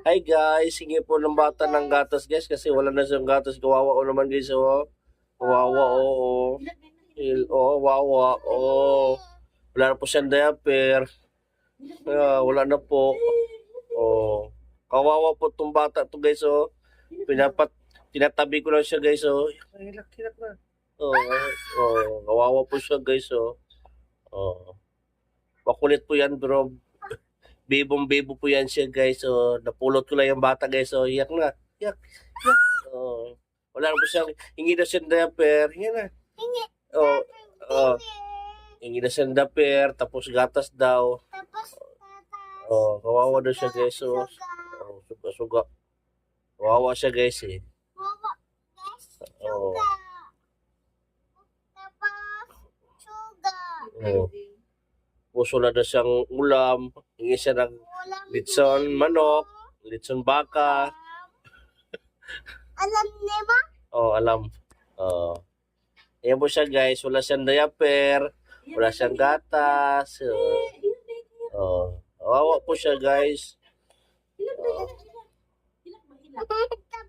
Hi guys, hingi po ng bata ng gatas guys kasi wala na siyang gatas. Kawawa ko naman guys, oh. Kawawa, oo. Wawa, oh. Wala na po siyang diaper. Wala na po. Oh. Kawawa po tong bata to guys, oh. Tinatabi ko lang siya guys, oh. Hilak na. Kawawa po siya guys, oh. Oh. Makulit po yan, bro. Bebong-bebo po yan siya, guys. So, napulot ko lang yung bata, guys. So, iyak na. Iyak. Iyak. Oh. Wala na po siyang, hingi na siyang diaper. Hingi na. Hingi. Oh. Oh. Hingi na siyang diaper. Tapos gatas daw. Tapos, Oh, kawawa daw siya, guys. So, suga. Kawawa siya, guys, eh. wawa, guys, Oh. suga. Tapos, suga. Oh. Puso na daw siyang ulam. Hingi siya ng Walang litson manok, litson baka. alam niya ba? Oh, alam. Oh. Ayan po siya guys, wala siyang diaper, wala siyang gatas. Kawawa po siya guys. Oh.